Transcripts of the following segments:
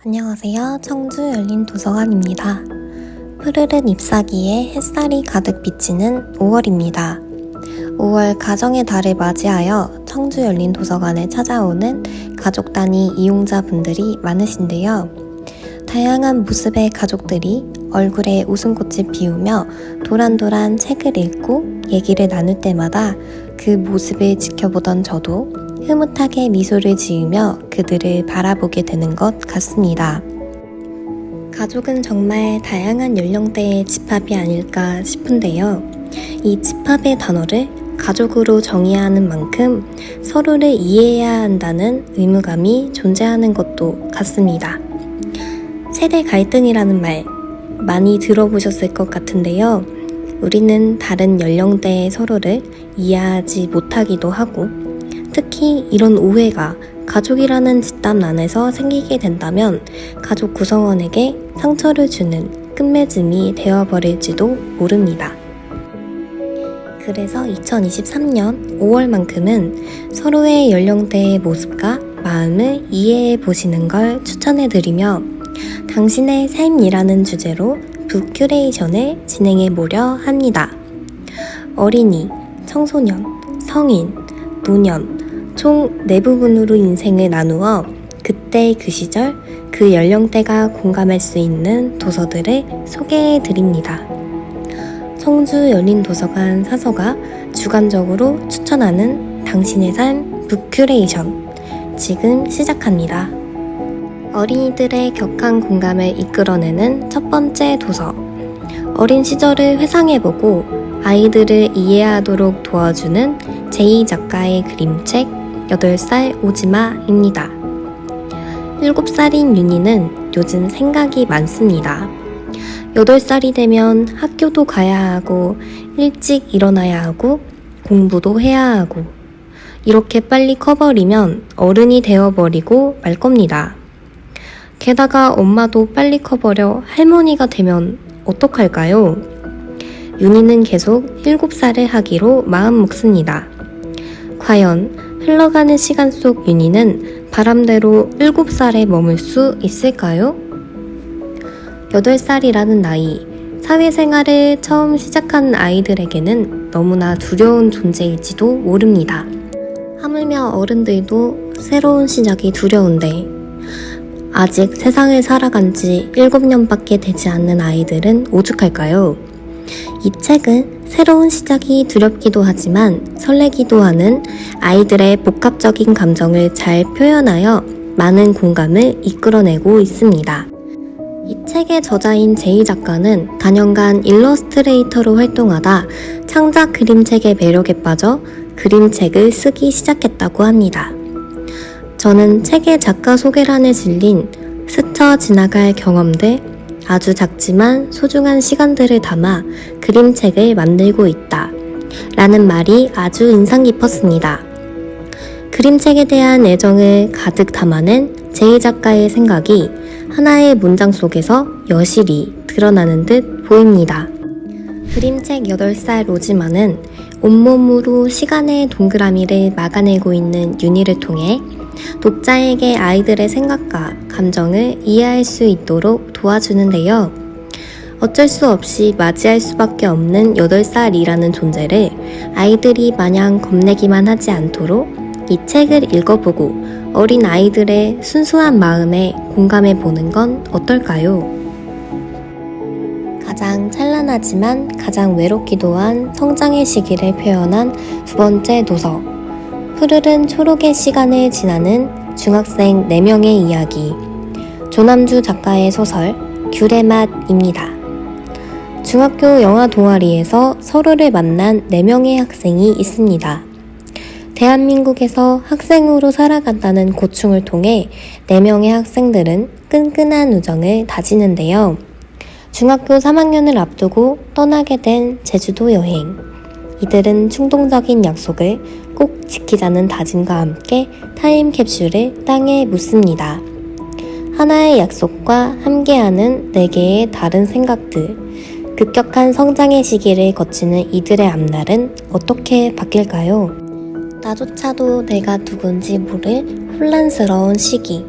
안녕하세요. 청주 열린도서관입니다. 푸르른 잎사귀에 햇살이 가득 비치는 5월입니다. 5월 가정의 달을 맞이하여 청주 열린도서관에 찾아오는 가족 단위 이용자분들이 많으신데요. 다양한 모습의 가족들이 얼굴에 웃음꽃을 피우며 도란도란 책을 읽고 얘기를 나눌 때마다 그 모습을 지켜보던 저도 흐뭇하게 미소를 지으며 그들을 바라보게 되는 것 같습니다. 가족은 정말 다양한 연령대의 집합이 아닐까 싶은데요. 이 집합의 단어를 가족으로 정의해야 하는 만큼 서로를 이해해야 한다는 의무감이 존재하는 것도 같습니다. 세대 갈등이라는 말 많이 들어보셨을 것 같은데요. 우리는 다른 연령대의 서로를 이해하지 못하기도 하고 특히 이런 오해가 가족이라는 집단 안에서 생기게 된다면 가족 구성원에게 상처를 주는 끝맺음이 되어버릴지도 모릅니다. 그래서 2023년 5월만큼은 서로의 연령대의 모습과 마음을 이해해 보시는 걸 추천해드리며 당신의 삶이라는 주제로 북 큐레이션을 진행해 보려 합니다. 어린이, 청소년, 성인, 노년 총 4부분으로 인생을 나누어 그때 그 시절 그 연령대가 공감할 수 있는 도서들을 소개해 드립니다. 청주 열린도서관 사서가 주관적으로 추천하는 당신의 삶 북큐레이션 지금 시작합니다. 어린이들의 격한 공감을 이끌어내는 첫 번째 도서 어린 시절을 회상해보고 아이들을 이해하도록 도와주는 제이 작가의 그림책 8살 오지마입니다. 7살인 윤희는 요즘 생각이 많습니다. 8살이 되면 학교도 가야 하고 일찍 일어나야 하고 공부도 해야 하고 이렇게 빨리 커버리면 어른이 되어버리고 말 겁니다. 게다가 엄마도 빨리 커버려 할머니가 되면 어떡할까요? 윤희는 계속 7살을 하기로 마음먹습니다. 과연 흘러가는 시간 속 윤희는 바람대로 7살에 머물 수 있을까요? 8살이라는 나이, 사회생활을 처음 시작한 아이들에게는 너무나 두려운 존재일지도 모릅니다. 하물며 어른들도 새로운 시작이 두려운데 아직 세상을 살아간 지 7년밖에 되지 않는 아이들은 오죽할까요? 이 책은 새로운 시작이 두렵기도 하지만 설레기도 하는 아이들의 복합적인 감정을 잘 표현하여 많은 공감을 이끌어내고 있습니다. 이 책의 저자인 제이 작가는 단연간 일러스트레이터로 활동하다 창작 그림책의 매력에 빠져 그림책을 쓰기 시작했다고 합니다. 저는 책의 작가 소개란에 실린 스쳐 지나갈 경험들, 아주 작지만 소중한 시간들을 담아 그림책을 만들고 있다 라는 말이 아주 인상 깊었습니다. 그림책에 대한 애정을 가득 담아낸 제이 작가의 생각이 하나의 문장 속에서 여실히 드러나는 듯 보입니다. 그림책 8살 오지마는 온몸으로 시간의 동그라미를 막아내고 있는 윤희를 통해 독자에게 아이들의 생각과 감정을 이해할 수 있도록 도와주는데요. 어쩔 수 없이 맞이할 수밖에 없는 8살이라는 존재를 아이들이 마냥 겁내기만 하지 않도록 이 책을 읽어보고 어린 아이들의 순수한 마음에 공감해 보는 건 어떨까요? 가장 찬란하지만 가장 외롭기도 한 성장의 시기를 표현한 두 번째 도서 푸르른 초록의 시간을 지나는 중학생 4명의 이야기 조남주 작가의 소설 귤의 맛입니다. 중학교 영화 동아리에서 서로를 만난 4명의 학생이 있습니다. 대한민국에서 학생으로 살아간다는 고충을 통해 4명의 학생들은 끈끈한 우정을 다지는데요. 중학교 3학년을 앞두고 떠나게 된 제주도 여행. 이들은 충동적인 약속을 꼭 지키자는 다짐과 함께 타임캡슐을 땅에 묻습니다. 하나의 약속과 함께하는 4개의 다른 생각들, 급격한 성장의 시기를 거치는 이들의 앞날은 어떻게 바뀔까요? 나조차도 내가 누군지 모를 혼란스러운 시기,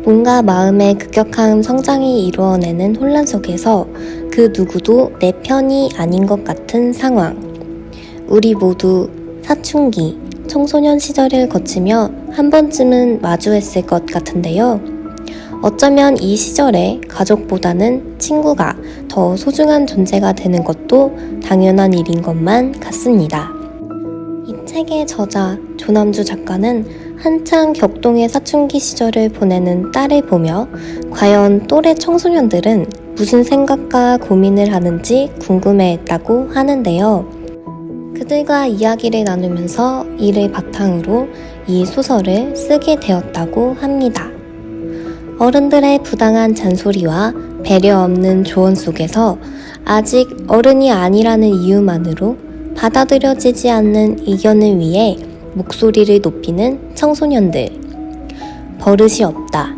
뭔가 마음의 급격한 성장이 이루어내는 혼란 속에서 그 누구도 내 편이 아닌 것 같은 상황. 우리 모두 사춘기, 청소년 시절을 거치며 한 번쯤은 마주했을 것 같은데요. 어쩌면 이 시절에 가족보다는 친구가 더 소중한 존재가 되는 것도 당연한 일인 것만 같습니다. 이 책의 저자 조남주 작가는 한창 격동의 사춘기 시절을 보내는 딸을 보며 과연 또래 청소년들은 무슨 생각과 고민을 하는지 궁금해했다고 하는데요. 그들과 이야기를 나누면서 이를 바탕으로 이 소설을 쓰게 되었다고 합니다. 어른들의 부당한 잔소리와 배려 없는 조언 속에서 아직 어른이 아니라는 이유만으로 받아들여지지 않는 의견을 위해 목소리를 높이는 청소년들. 버릇이 없다,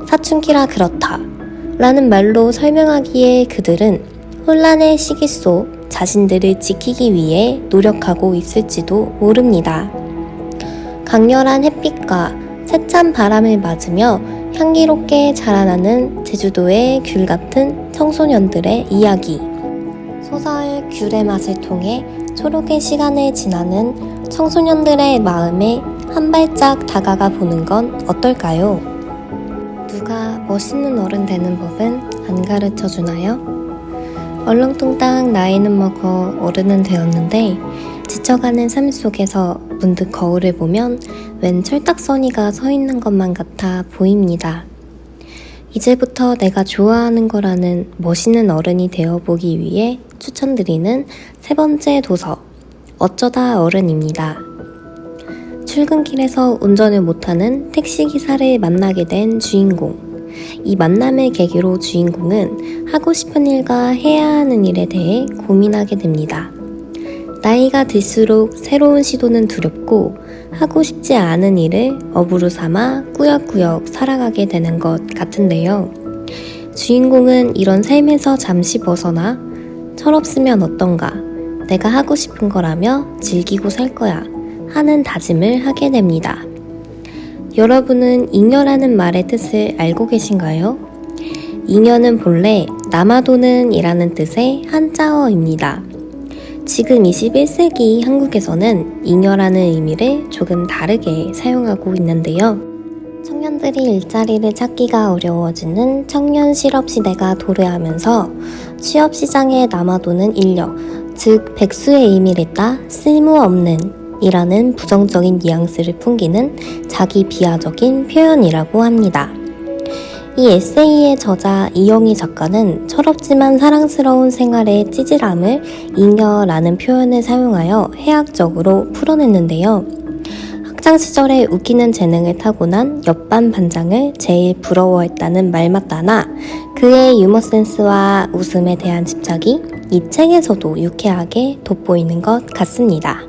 사춘기라 그렇다 라는 말로 설명하기에 그들은 혼란의 시기 속 자신들을 지키기 위해 노력하고 있을지도 모릅니다. 강렬한 햇빛과 세찬 바람을 맞으며 향기롭게 자라나는 제주도의 귤 같은 청소년들의 이야기. 소설 귤의 맛을 통해 초록의 시간을 지나는 청소년들의 마음에 한 발짝 다가가 보는 건 어떨까요? 누가 멋있는 어른 되는 법은 안 가르쳐 주나요? 얼렁뚱땅 나이는 먹어 어른은 되었는데 지쳐가는 삶 속에서 문득 거울을 보면 웬 철딱서니가 서 있는 것만 같아 보입니다. 이제부터 내가 좋아하는 거라는 멋있는 어른이 되어보기 위해 추천드리는 세 번째 도서, 어쩌다 어른입니다. 출근길에서 운전을 못하는 택시기사를 만나게 된 주인공. 이 만남을 계기로 주인공은 하고 싶은 일과 해야 하는 일에 대해 고민하게 됩니다. 나이가 들수록 새로운 시도는 두렵고 하고 싶지 않은 일을 업으로 삼아 꾸역꾸역 살아가게 되는 것 같은데요. 주인공은 이런 삶에서 잠시 벗어나 철없으면 어떤가, 내가 하고 싶은 거라며 즐기고 살 거야 하는 다짐을 하게 됩니다. 여러분은 잉여라는 말의 뜻을 알고 계신가요? 잉여는 본래 남아도는 이라는 뜻의 한자어입니다. 지금 21세기 한국에서는 잉여라는 의미를 조금 다르게 사용하고 있는데요. 청년들이 일자리를 찾기가 어려워지는 청년 실업 시대가 도래하면서 취업 시장에 남아도는 인력, 즉 백수의 의미를 따 쓸모없는 이라는 부정적인 뉘앙스를 풍기는 자기 비하적인 표현이라고 합니다. 이 에세이의 저자 이영희 작가는 철없지만 사랑스러운 생활의 찌질함을 잉여라는 표현을 사용하여 해학적으로 풀어냈는데요. 학창시절에 웃기는 재능을 타고난 옆반 반장을 제일 부러워했다는 말마따나 그의 유머 센스와 웃음에 대한 집착이 이 책에서도 유쾌하게 돋보이는 것 같습니다.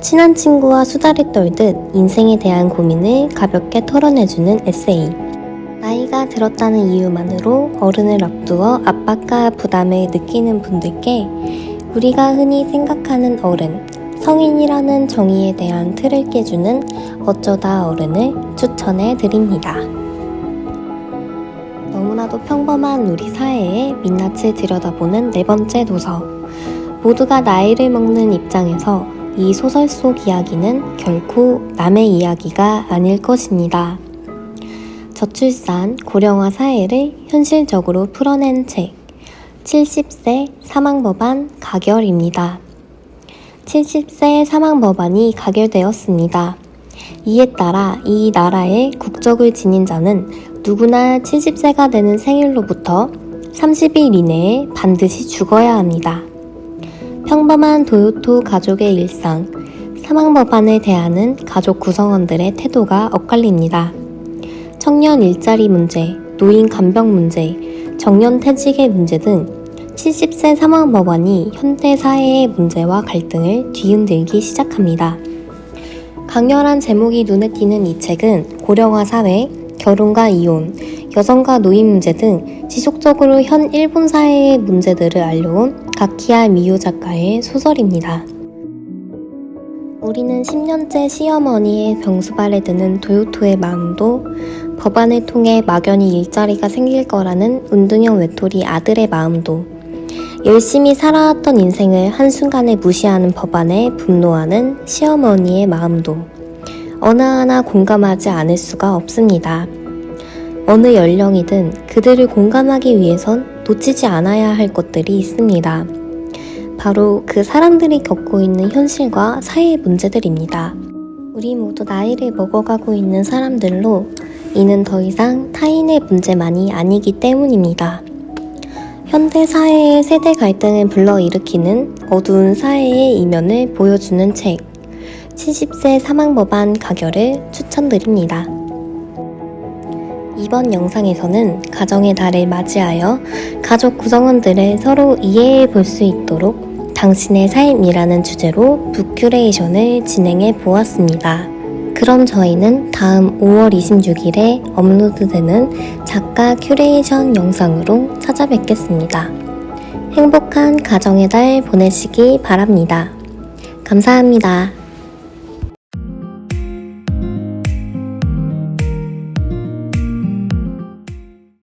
친한 친구와 수다를 떨듯 인생에 대한 고민을 가볍게 털어내주는 에세이. 나이가 들었다는 이유만으로 어른을 앞두어 압박과 부담을 느끼는 분들께 우리가 흔히 생각하는 어른, 성인이라는 정의에 대한 틀을 깨주는 어쩌다 어른을 추천해 드립니다. 너무나도 평범한 우리 사회의 민낯을 들여다보는 네 번째 도서. 모두가 나이를 먹는 입장에서 이 소설 속 이야기는 결코 남의 이야기가 아닐 것입니다. 저출산, 고령화 사회를 현실적으로 풀어낸 책 70세 사망법안 가결입니다. 70세 사망법안이 가결되었습니다. 이에 따라 이 나라의 국적을 지닌 자는 누구나 70세가 되는 생일로부터 30일 이내에 반드시 죽어야 합니다. 평범한 도요토 가족의 일상, 사망법안을 대하는 가족 구성원들의 태도가 엇갈립니다. 청년 일자리 문제, 노인 간병 문제, 정년 퇴직의 문제 등 70세 사망법안이 현대 사회의 문제와 갈등을 뒤흔들기 시작합니다. 강렬한 제목이 눈에 띄는 이 책은 고령화 사회, 결혼과 이혼, 여성과 노인 문제 등 지속적으로 현 일본 사회의 문제들을 알려온 가키야 미유 작가의 소설입니다. 우리는 10년째 시어머니의 병수발에 드는 도요토의 마음도 법안을 통해 막연히 일자리가 생길 거라는 운동형 외톨이 아들의 마음도, 열심히 살아왔던 인생을 한순간에 무시하는 법안에 분노하는 시어머니의 마음도 어느 하나 공감하지 않을 수가 없습니다. 어느 연령이든 그들을 공감하기 위해선 놓치지 않아야 할 것들이 있습니다. 바로 그 사람들이 겪고 있는 현실과 사회의 문제들입니다. 우리 모두 나이를 먹어가고 있는 사람들로 이는 더 이상 타인의 문제만이 아니기 때문입니다. 현대 사회의 세대 갈등을 불러일으키는 어두운 사회의 이면을 보여주는 책 70세 사망법안 가결을 추천드립니다. 이번 영상에서는 가정의 달을 맞이하여 가족 구성원들을 서로 이해해 볼 수 있도록 당신의 삶이라는 주제로 북큐레이션을 진행해 보았습니다. 그럼 저희는 다음 5월 26일에 업로드되는 작가 큐레이션 영상으로 찾아뵙겠습니다. 행복한 가정의 달 보내시기 바랍니다. 감사합니다.